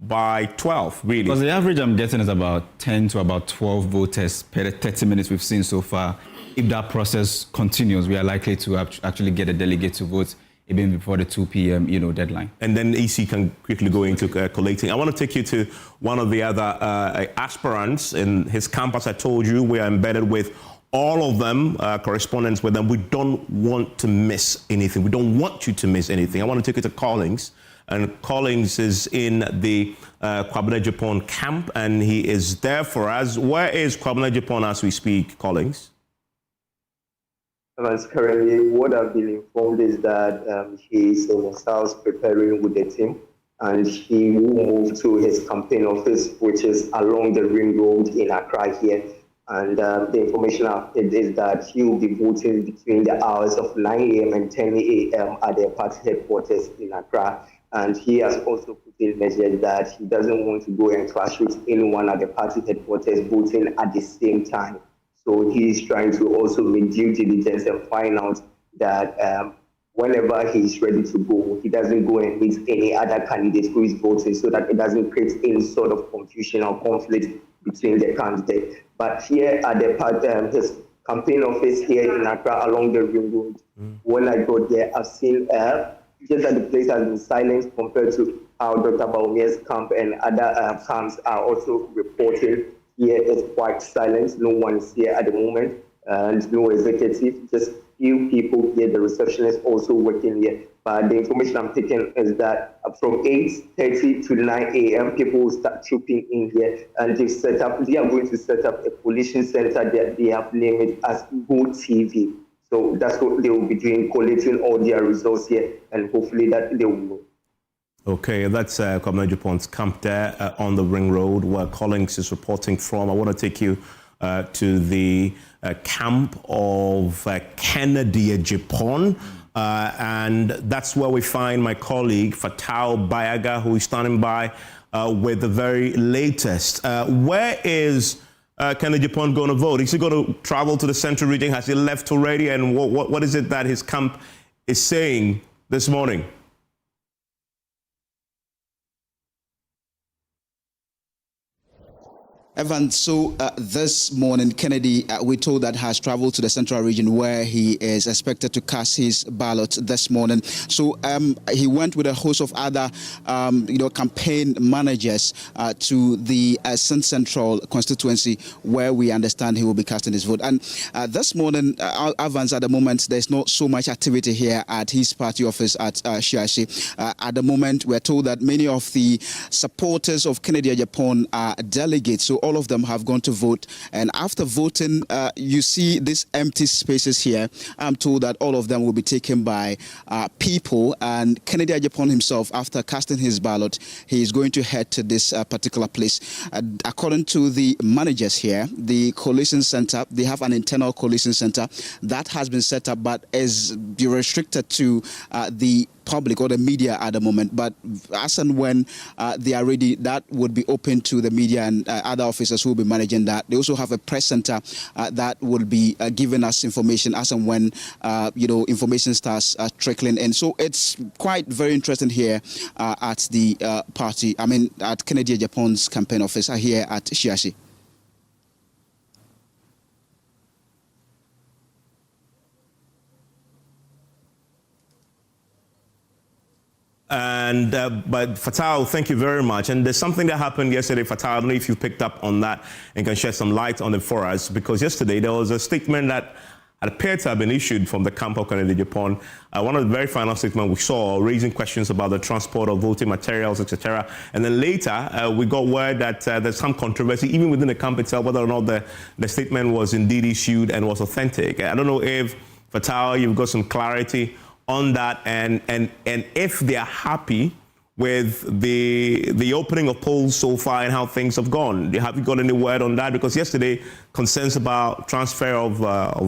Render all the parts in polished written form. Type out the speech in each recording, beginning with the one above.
by 12, really. Because the average I'm getting is about 10 to about 12 voters per 30 minutes we've seen so far. If that process continues, we are likely to actually get a delegate to vote even before the 2 p.m. deadline. And then EC can quickly go into collating. I want to take you to one of the other aspirants in his camp. As I told you, we are embedded with all of them, correspondence with them. We don't want to miss anything. We don't want you to miss anything. I want to take you to Collins. And Collins is in the Kwabena Agyapong camp, and he is there for us. Where is Kwabena Agyapong as we speak, Collins? Currently, what I've been informed is that he's in his house preparing with the team, and he will move to his campaign office, which is along the Ring Road in Accra here. And the information I've heard is that he will be voting between the hours of 9 a.m. and 10 a.m. at the party headquarters in Accra. And he has also put in measures that he doesn't want to go and clash with anyone at the party headquarters voting at the same time. So he's trying to also make due diligence and find out that whenever he's ready to go, he doesn't go and meet any other candidate who is voting, so that it doesn't create any sort of confusion or conflict between the candidates. But here at the his campaign office here in Accra along the Ring Road, when I got there, I've seen just that the place has been silent compared to how Dr. Baumia's camp and other camps are also reporting. Here it's quite silent. No one is here at the moment, and no executive. Just few people here. The receptionist also working here. But the information I'm taking is that from 8:30 to 9 a.m., people will start trooping in here, and they are going to set up a pollution center that they have named it as Go TV. So that's what they will be doing, collating all their results here, and hopefully that they will. Okay, that's Kwabena Agyapong's camp there on the Ring Road, where Collins is reporting from. I want to take you to the camp of Kennedy Agyapong, and that's where we find my colleague Fatal Bayaga, who is standing by with the very latest. Where is Kennedy Agyapong going to vote? Is he going to travel to the central region? Has he left already? And what is it that his camp is saying this morning? Evan, so this morning, Kennedy, we're told that has traveled to the central region where he is expected to cast his ballot this morning. So he went with a host of other, campaign managers to the Central constituency, where we understand he will be casting his vote. And this morning, Evans, at the moment, there's not so much activity here at his party office at Shiashi. At the moment, we're told that many of the supporters of Kennedy Agyapong are delegates. So all of them have gone to vote, and after voting, you see these empty spaces here. I'm told that all of them will be taken by people, and Kennedy Agyapong himself, after casting his ballot, he is going to head to this particular place. According to the managers here, the coalition center, they have an internal coalition center that has been set up, but is restricted to the public or the media at the moment. But as and when they are ready, that would be open to the media and other officers who will be managing that. They also have a press center that will be giving us information as and when information starts trickling in. So it's quite very interesting here at the at Kennedy Agyapong's campaign office here at Shiashi. And but Fatal, thank you very much. And there's something that happened yesterday, Fatal. I don't know if you picked up on that and can shed some light on it for us, because yesterday there was a statement that appeared to have been issued from the camp of Kennedy Agyapong. One of the very final statements we saw raising questions about the transport of voting materials, etc. And then later we got word that there's some controversy even within the camp itself whether or not the statement was indeed issued and was authentic. I don't know if, Fatal, you've got some clarity on that, and if they are happy with the opening of polls so far and how things have gone. Have you got any word on that? Because yesterday, concerns about transfer of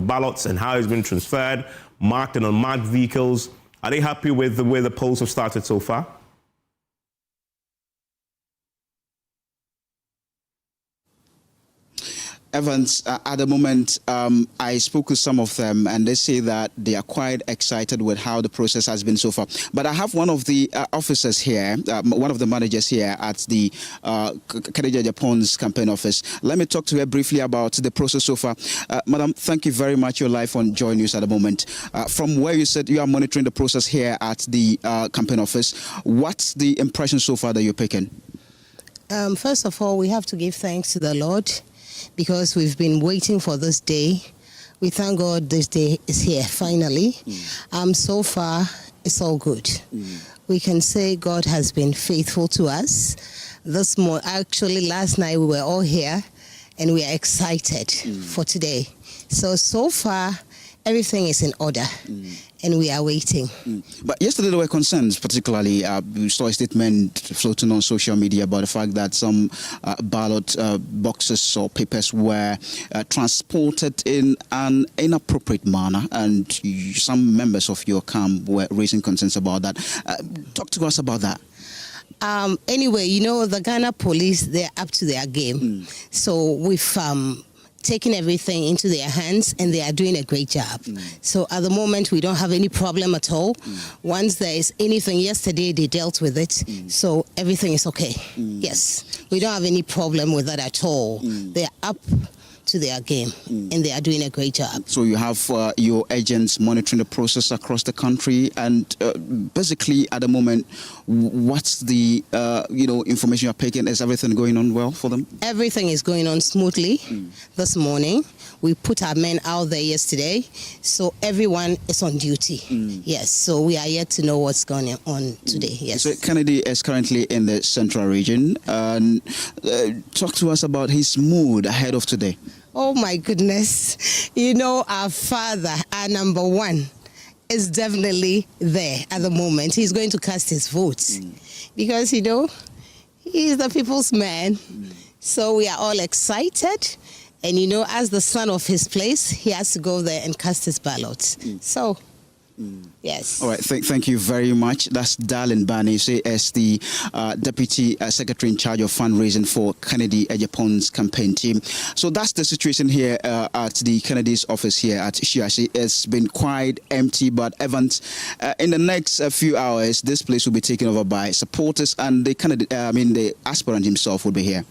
ballots and how it's been transferred, marked and unmarked vehicles. Are they happy with the way the polls have started so far? Evans, at the moment, I spoke with some of them, and they say that they are quite excited with how the process has been so far. But I have one of the officers here, one of the managers here at the Kennedy Agyapong's campaign office. Let me talk to her briefly about the process so far. Madam, thank you very much. You're live on Joy News at the moment. From where you said you are monitoring the process here at the campaign office, what's the impression so far that you're picking? First of all, we have to give thanks to the Lord, because we've been waiting for this day. We thank God this day is here finally. So far, it's all good. We can say God has been faithful to us. Actually, last night we were all here, and we are excited for today. So far, everything is in order, and we are waiting. But yesterday there were concerns, particularly we saw a statement floating on social media about the fact that some ballot boxes or papers were transported in an inappropriate manner, and some members of your camp were raising concerns about that. Talk to us about that. Anyway, you know, the Ghana police, they're up to their game. So we've taking everything into their hands, and they are doing a great job. So at the moment, we don't have any problem at all. Once there is anything, yesterday they dealt with it, so everything is okay. Yes, we don't have any problem with that at all. They are up to their game, and they are doing a great job. So you have your agents monitoring the process across the country, and basically at the moment, what's the information you're picking? Is everything going on well for them? Everything is going on smoothly. This morning, we put our men out there yesterday, so everyone is on duty. Yes, so we are yet to know what's going on today. Yes. So Kennedy is currently in the central region. Talk to us about his mood ahead of today. Oh my goodness. You know, our father, our number one, is definitely there at the moment. He's going to cast his votes because, you know, he's the people's man. So we are all excited. And, you know, as the son of his place, he has to go there and cast his ballots. So, yes. All right. Thank you very much. That's Darlene Barney, as the Deputy Secretary in charge of fundraising for Kennedy Agyapong's campaign team. So that's the situation here at the Kennedy's office here at Shiashi. It's been quite empty, but Evans, in the next few hours, this place will be taken over by supporters, and the aspirant himself will be here.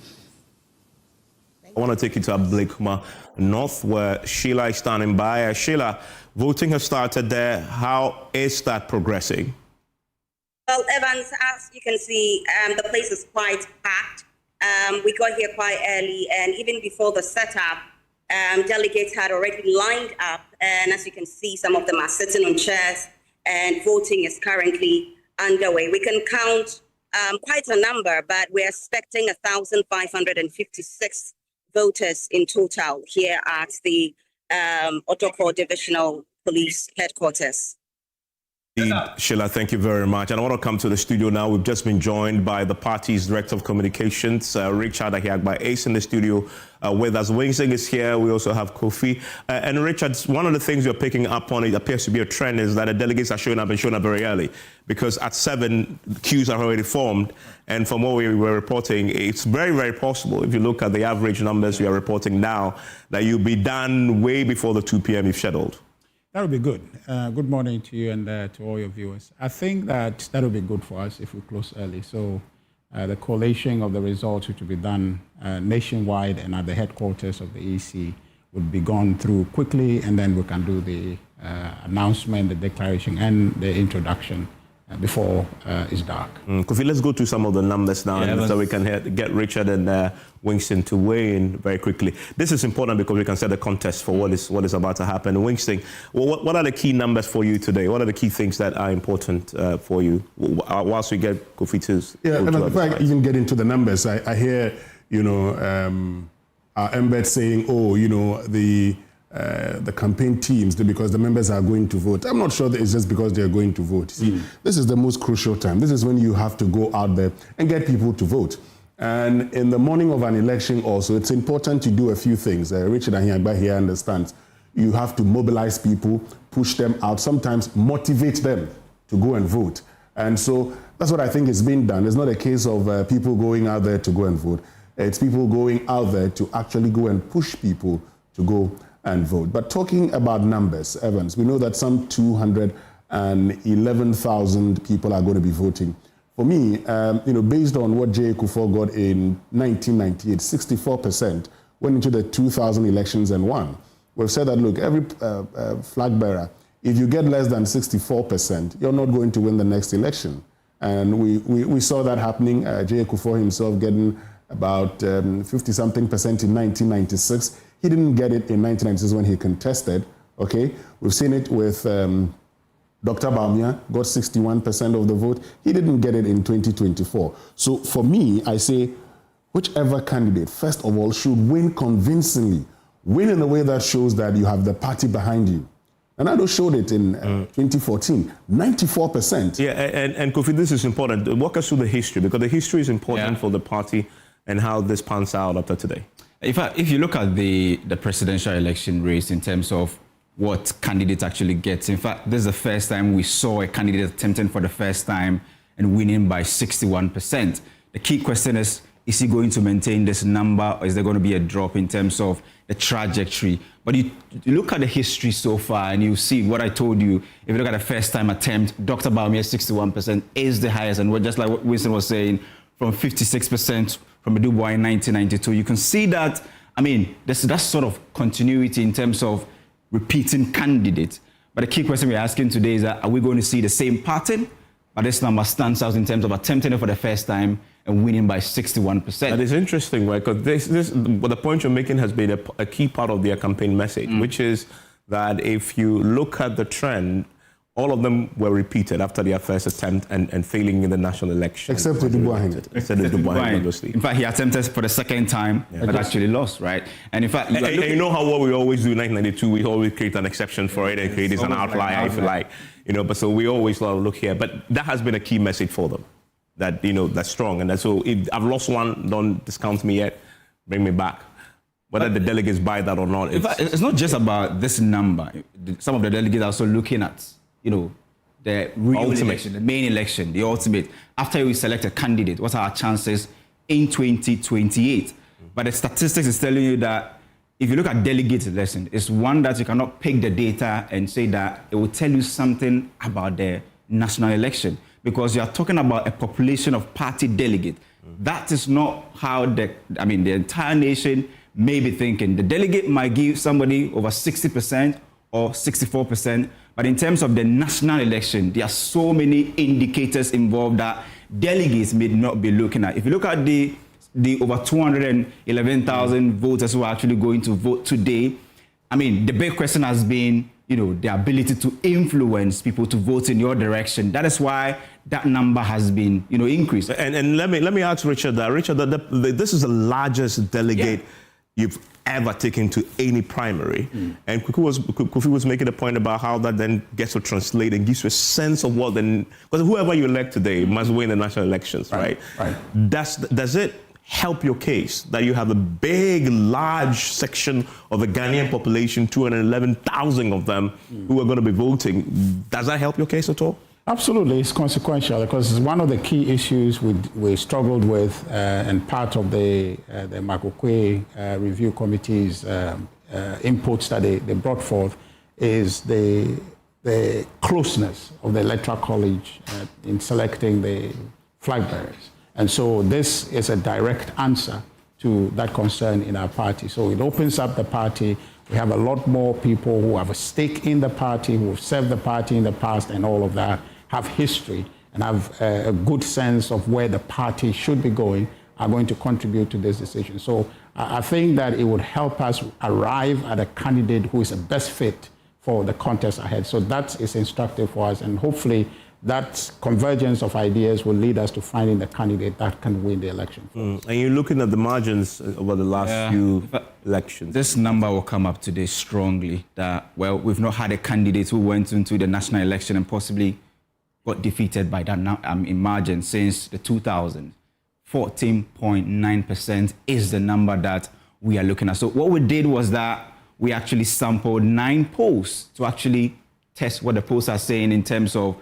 I want to take you to Ablekuma North, where Sheila is standing by. Sheila, voting has started there. How is that progressing? Well, Evans, as you can see, the place is quite packed. We got here quite early, and even before the setup, delegates had already lined up. And as you can see, some of them are sitting on chairs, and voting is currently underway. We can count quite a number, but we're expecting 1,556 voters in total here at the Otoko Divisional Police Headquarters. Sheila, thank you very much. And I want to come to the studio now. We've just been joined by the party's Director of Communications, Richard Ahiagba Ace, in the studio with us. Wingsing is here. We also have Kofi. And Richard, one of the things you're picking up on, it appears to be a trend, is that the delegates are showing up very early, because at 7, queues are already formed. And from what we were reporting, it's very, very possible, if you look at the average numbers we are reporting now, that you'll be done way before the 2 p.m. if scheduled. That would be good. Good morning to you and to all your viewers. I think that would be good for us if we close early. So the collation of the results, which will be done nationwide and at the headquarters of the EC, would be gone through quickly, and then we can do the announcement, the declaration, and the introduction before it's dark. Kofi, let's go to some of the numbers now, so we can get Richard and Winston to weigh in very quickly. This is important because we can set the context for what is about to happen. Winston, what are the key numbers for you today? What are the key things that are important for you whilst we get Kofi to... Yeah, and before I even get into the numbers, I hear, our embed saying, the campaign teams, because the members are going to vote. I'm not sure that it's just because they're going to vote. See, this is the most crucial time. This is when you have to go out there and get people to vote. And in the morning of an election also, it's important to do a few things. Richard Ahiagba here understands. You have to mobilize people, push them out, sometimes motivate them to go and vote. And so that's what I think is being done. It's not a case of people going out there to go and vote. It's people going out there to actually go and push people to go and vote. But talking about numbers, Evans, we know that some 211,000 people are going to be voting. For me, based on what J. Kufuor got in 1998, 64% went into the 2000 elections and won. We've said that, look, every flag bearer, if you get less than 64%, you're not going to win the next election. And we saw that happening. J. Kufuor himself getting about 50-something percent in 1996. He didn't get it in 1996 when he contested, okay? We've seen it with Dr. Bawumia, got 61% of the vote. He didn't get it in 2024. So for me, I say, whichever candidate, first of all, should win convincingly. Win in a way that shows that you have the party behind you. And Ado showed it in 2014, 94%. Yeah, and Kofi, this is important. Walk us through the history, because the history is important for the party and how this pans out after today. If you look at the presidential election race in terms of what candidates actually get, in fact, this is the first time we saw a candidate attempting for the first time and winning by 61%. The key question is he going to maintain this number, or is there going to be a drop in terms of the trajectory? But you look at the history so far and you see what I told you. If you look at the first time attempt, Dr. Bawumia 61% is the highest. And just like what Winston was saying, from 56% from Dubois in 1992, you can see that, there's that sort of continuity in terms of repeating candidates. But the key question we're asking today is that, are we going to see the same pattern? But this number stands out in terms of attempting it for the first time and winning by 61%. That is interesting, right? Because the point you're making has been a key part of their campaign message, which is that if you look at the trend, all of them were repeated after their first attempt and failing in the national election. Except with Dubois. Except with Dubois, obviously. In fact, he attempted for the second time, but actually lost, right? And in fact, you know how what we always do in 1992, we always create an exception for it and create an outlier, if you like. But so we always look here. But that has been a key message for them, that, that's strong. And so if I've lost one, don't discount me yet, bring me back. Whether the delegates buy that or not. It's not just about this number. Some of the delegates are also looking at, the real election, the main election, the ultimate. After we select a candidate, what are our chances in 2028? But the statistics is telling you that if you look at delegate election, it's one that you cannot pick the data and say that it will tell you something about the national election, because you are talking about a population of party delegate. That is not how the entire nation may be thinking. The delegate might give somebody over 60% or 64%, but in terms of the national election, there are so many indicators involved that delegates may not be looking at. If you look at the over 211,000 voters who are actually going to vote today, the big question has been, the ability to influence people to vote in your direction. That is why that number has been, increased. And let me ask Richard that. Richard, this is the largest delegate you've ever taken to any primary. And Kofi was making a point about how that then gets to translate and gives you a sense of what because whoever you elect today must win the national elections, right? Does it help your case that you have a big, large section of the Ghanaian population, 211,000 of them, who are going to be voting? Does that help your case at all? Absolutely, it's consequential, because it's one of the key issues we struggled with, and part of the Makokwe Review Committee's inputs that they brought forth is the closeness of the Electoral College in selecting the flag bearers. And so this is a direct answer to that concern in our party. So it opens up the party. We have a lot more people who have a stake in the party, who have served the party in the past and all of that, have history and have a good sense of where the party should be going, are going to contribute to this decision. So I think that it would help us arrive at a candidate who is the best fit for the contest ahead. So that is instructive for us, and hopefully that convergence of ideas will lead us to finding the candidate that can win the election. And you're looking at the margins over the last few elections. This number will come up today strongly, that, we've not had a candidate who went into the national election and possibly got defeated by that in margin since the 2000s. 14.9% is the number that we are looking at. So what we did was that we actually sampled 9 polls to actually test what the polls are saying in terms of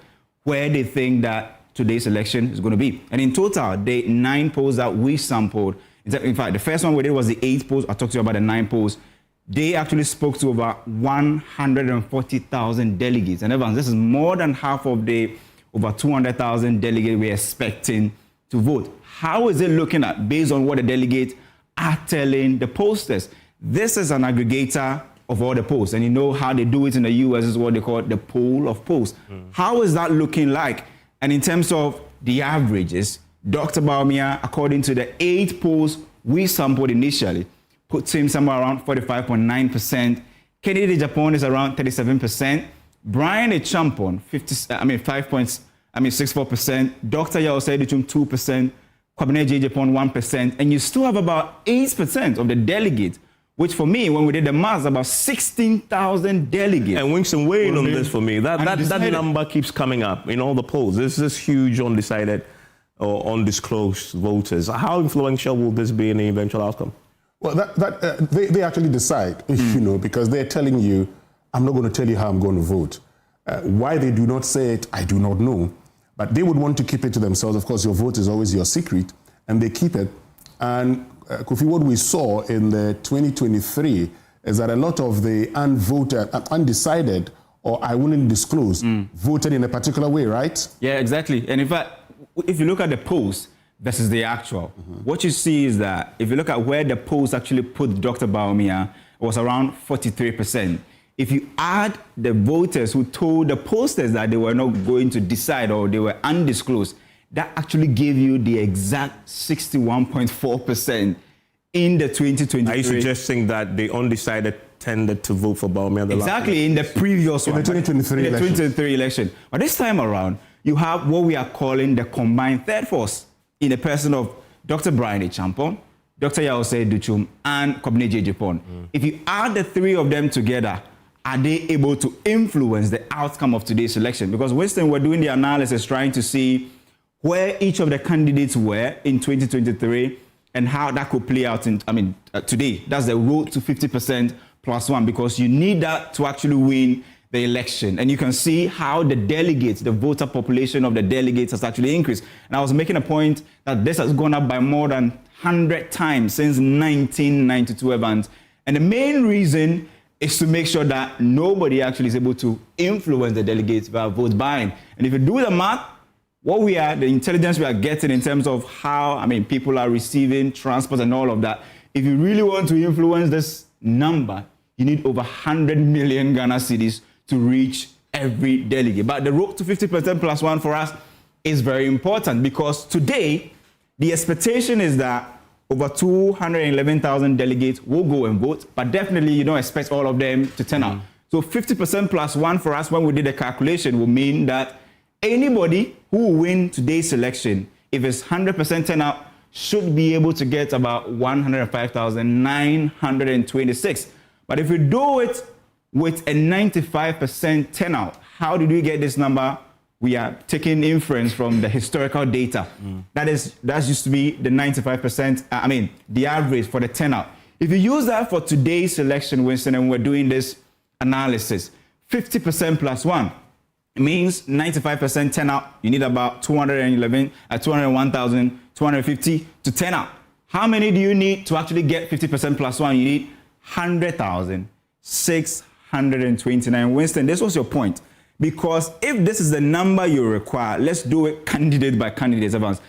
where they think that today's election is going to be. And in total, the 9 polls that we sampled, In fact, the first one we did was the 8 polls. I'll talk to you about the 9 polls. They actually spoke to over 140,000 delegates. And Evans, this is more than half of the over 200,000 delegates we're expecting to vote. How is it looking at based on what the delegates are telling the pollsters? This is an aggregator of all the polls. And you know how they do it in the US is what they call the poll of polls. How is that looking like? And in terms of the averages, Dr. Bawumia, according to the 8 polls we sampled initially, puts him somewhere around 45.9%. Kennedy Agyapong is around 37%. Brian Agyapong, 5.64%. Dr. Yaosei Duchum, 2%. Kwabena Agyapong, 1%. And you still have about 8% of the delegates, which for me, when we did the math, about 16,000 delegates. And Winston, weigh in on this for me. That number keeps coming up in all the polls. This is huge undecided or undisclosed voters. How influential will this be in the eventual outcome? Well, they actually decide, you know, because they're telling you, I'm not going to tell you how I'm going to vote. Why they do not say it, I do not know. But they would want to keep it to themselves. Of course, your vote is always your secret, and they keep it. And Kofi, what we saw in the 2023 is that a lot of the undecided, or I wouldn't disclose, voted in a particular way, right? Yeah, exactly. And in fact, if you look at the polls versus the actual, what you see is that if you look at where the polls actually put Dr. Bawumia, it was around 43%. If you add the voters who told the pollsters that they were not going to decide or they were undisclosed, that actually gave you the exact 61.4% in the 2023. Are you suggesting that the undecided tended to vote for Bawumia? Exactly, in the previous one. In the 2023 election. But this time around, you have what we are calling the combined third force in the person of Dr. Brian Agyapong, Dr. Yaosei Duchum, and Kwabena Agyapong. If you add the 3 of them together, are they able to influence the outcome of today's election? Because Winston, we're doing the analysis trying to see where each of the candidates were in 2023 and how that could play out today. That's the road to 50% plus 1, because you need that to actually win the election. And you can see how the delegates, the voter population of the delegates has actually increased. And I was making a point that this has gone up by more than 100 times since 1992 events. And the main reason is to make sure that nobody actually is able to influence the delegates via vote buying. And if you do the math, the intelligence we are getting in terms of how, people are receiving transport and all of that, if you really want to influence this number, you need over 100 million Ghana cedis to reach every delegate. But the road to 50% plus 1 for us is very important, because today, the expectation is that over 211,000 delegates will go and vote, but definitely you don't expect all of them to turn out. So 50% plus 1 for us, when we did the calculation, will mean that anybody who will win today's election, if it's 100% turnout, should be able to get about 105,926. But if we do it with a 95% turnout, how did we get this number? We are taking inference from the historical data. That used to be the 95%, the average for the turnout. If you use that for today's election, Winston, and we're doing this analysis, 50% plus 1 means 95% turnout. You need about 201,250 to turn out. How many do you need to actually get 50% plus 1? You need 100,629. Winston, this was your point. Because if this is the number you require, let's do it candidate by candidate, Evans.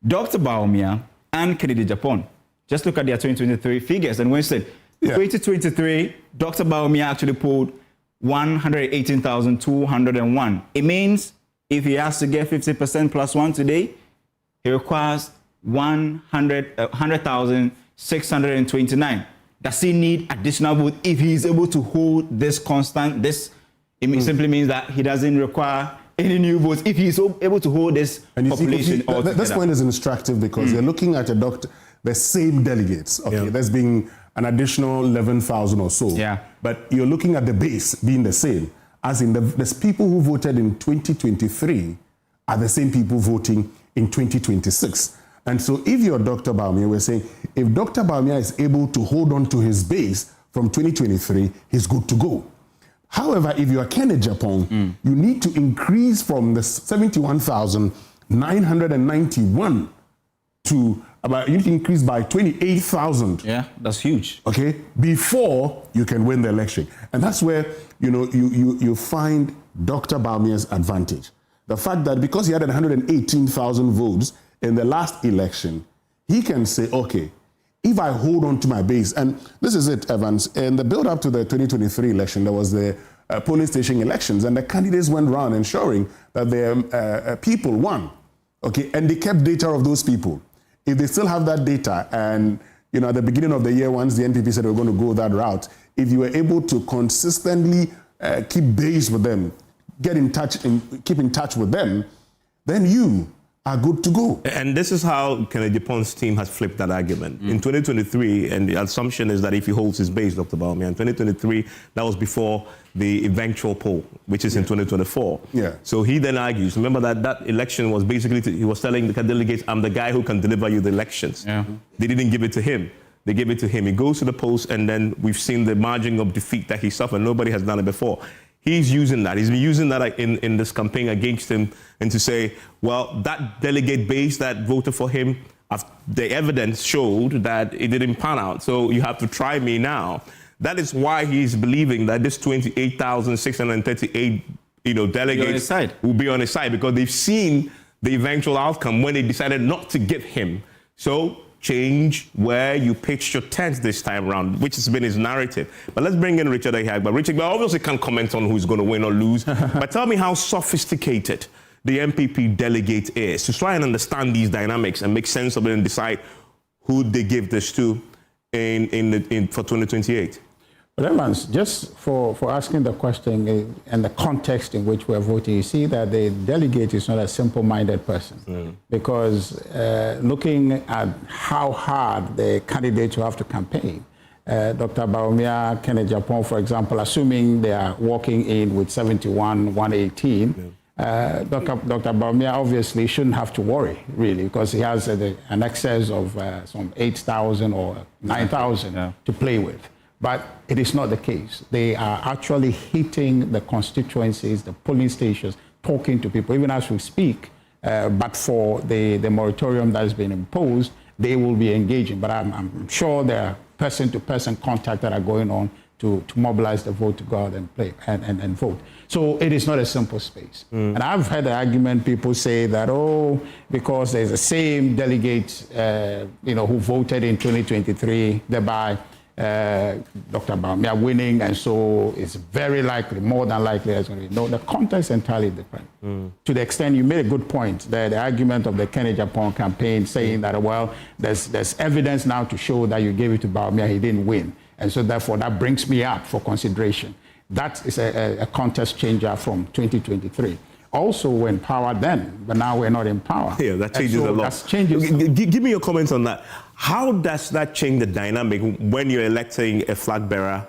Dr. Bawumia and Kennedy Agyapong, just look at their 2023 figures. And Winston, 2023, Dr. Bawumia actually pulled 118,201. It means if he has to get 50% plus 1 today, he requires 100,629. Does he need additional vote if he is able to hold this constant? It simply means that he doesn't require any new votes if he's able to hold this population altogether. This point is instructive because you're looking at the same delegates. Okay, there's been an additional 11,000 or so. Yeah. But you're looking at the base being the same. As in the people who voted in 2023 are the same people voting in 2026. And so if you're Dr. Bawumia, we're saying if Dr. Bawumia is able to hold on to his base from 2023, he's good to go. However, if you are Kennedy Agyapong, you need to increase from the 71,991 to you need to increase by 28,000. Yeah, that's huge. Okay, before you can win the election. And that's where, you find Dr. Bawumia's advantage. The fact that because he had 118,000 votes in the last election, he can say, okay, if I hold on to my base, and this is it, Evans, in the build-up to the 2023 election, there was the polling station elections, and the candidates went around ensuring that their people won, okay, and they kept data of those people. If they still have that data, and at the beginning of the year, once the NPP said we're going to go that route, if you were able to consistently keep base with them, get in touch and keep in touch with them, then you are good to go. And this is how Agyapong's team has flipped that argument. In 2023, and the assumption is that if he holds his base, Dr. Bawumia, in 2023, that was before the eventual poll, which is in 2024. Yeah. So he then argues, remember that election was basically, he was telling the delegates, I'm the guy who can deliver you the elections. Yeah. They didn't give it to him. They gave it to him. He goes to the polls, and then we've seen the margin of defeat that he suffered. Nobody has done it before. He's using that. He's been using that in this campaign against him, and to say, well, that delegate base that voted for him, the evidence showed that it didn't pan out. So you have to try me now. That is why he's believing that this 28,638, delegates will be on his side, because they've seen the eventual outcome when they decided not to give him. So change where you pitched your tent this time around, which has been his narrative. But let's bring in Richard Ahag. But Richard, obviously can't comment on who's going to win or lose. But tell me how sophisticated the MPP delegate is to try and understand these dynamics and make sense of it and decide who they give this to for 2028. But Evans, just for asking the question and the context in which we're voting, you see that the delegate is not a simple-minded person. Because looking at how hard the candidates will have to campaign, Dr. Bawumia, Agyapong, for example, assuming they are walking in with 71, 118, Dr. Bawumia obviously shouldn't have to worry, really, because he has an excess of some 8,000 or 9,000 to play with. But it is not the case. They are actually hitting the constituencies, the polling stations, talking to people, even as we speak. But for the moratorium that has been imposed, they will be engaging. But I'm sure there are person-to-person contact that are going on to mobilize the vote to go out and play and vote. So it is not a simple space. And I've heard the argument, people say that, because there's the same delegate, who voted in 2023, thereby Dr. Bawumia winning, and so it's very likely, more than likely, it's going to be. No, the context is entirely different. To the extent you made a good point, the argument of the Agyapong campaign saying that, well, there's evidence now to show that you gave it to Bawumia, he didn't win. And so therefore that brings me up for consideration. That is a contest changer from 2023. Also we're in power then, but now we're not in power. Yeah, that changes a lot. Give me your comments on that. How does that change the dynamic when you're electing a flag bearer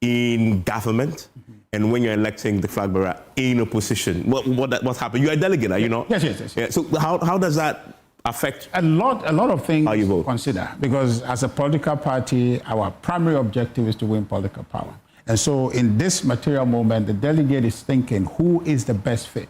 in government and when you're electing the flag bearer in opposition? What's happened? You're a delegate, are you not? Yes. Yeah, so how does that affect a lot of things how you vote? Consider, because as a political party, our primary objective is to win political power. And so in this material moment, the delegate is thinking, who is the best fit?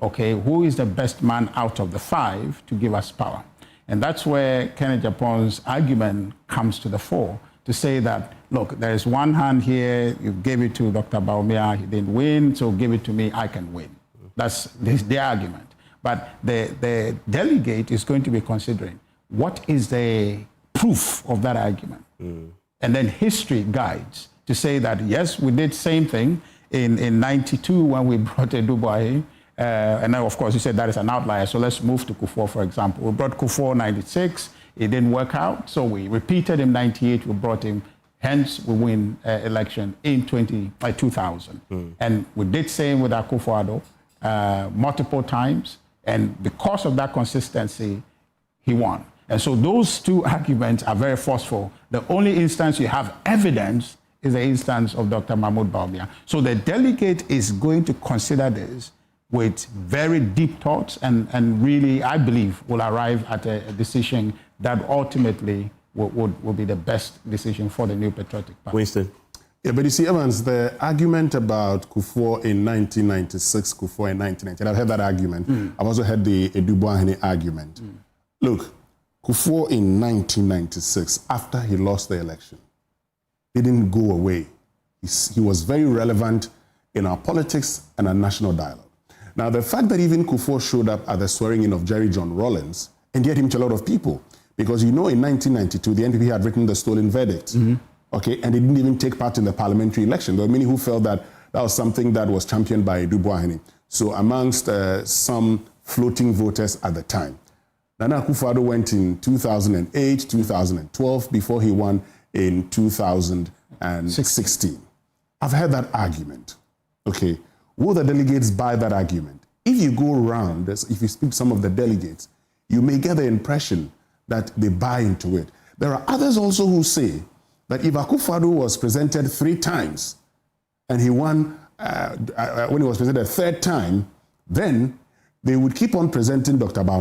Okay, who is the best man out of the five to give us power? And that's where Agyapong's argument comes to the fore, to say that, look, there is one hand here, you gave it to Dr. Bawumia, he didn't win, so give it to me, I can win. That's the argument. But the delegate is going to be considering, what is the proof of that argument? And then history guides to say that, yes, we did same thing in 92 when we brought Dubois. And now, of course, you said that is an outlier. So let's move to Kufuor, for example. We brought Kufuor in 96. It didn't work out. So we repeated in 98. We brought him. Hence, we win election in 2000. And we did same with Akufo-Addo multiple times. And because of that consistency, he won. And so those two arguments are very forceful. The only instance you have evidence is the instance of Dr. Mahmoud Bawumia. So the delegate is going to consider this with very deep thoughts and really, I believe, will arrive at a decision that ultimately will be the best decision for the New Patriotic Party. Winston. Yeah, but you see, Evans, the argument about Kufuor in 1996, Kufuor in 1990, I've heard that argument. I've also heard the Dubois argument. Look, Kufuor in 1996, after he lost the election, didn't go away. He was very relevant in our politics and our national dialogue. Now, the fact that even Kufuor showed up at the swearing-in of Jerry John Rawlings endeared him to a lot of people, because in 1992, the NPP had written the stolen verdict, okay, and it didn't even take part in the parliamentary election. There were many who felt that that was something that was championed by Dubois. So amongst some floating voters at the time, Nana Akufo-Addo went in 2008, 2012, before he won in 2016. I've heard that argument. Okay, will the delegates buy that argument? If you go around, if you speak to some of the delegates, you may get the impression that they buy into it. There are others also who say that if Akufo-Addo was presented 3 times and he won when he was presented a 3rd time, then they would keep on presenting Dr. Bawumia.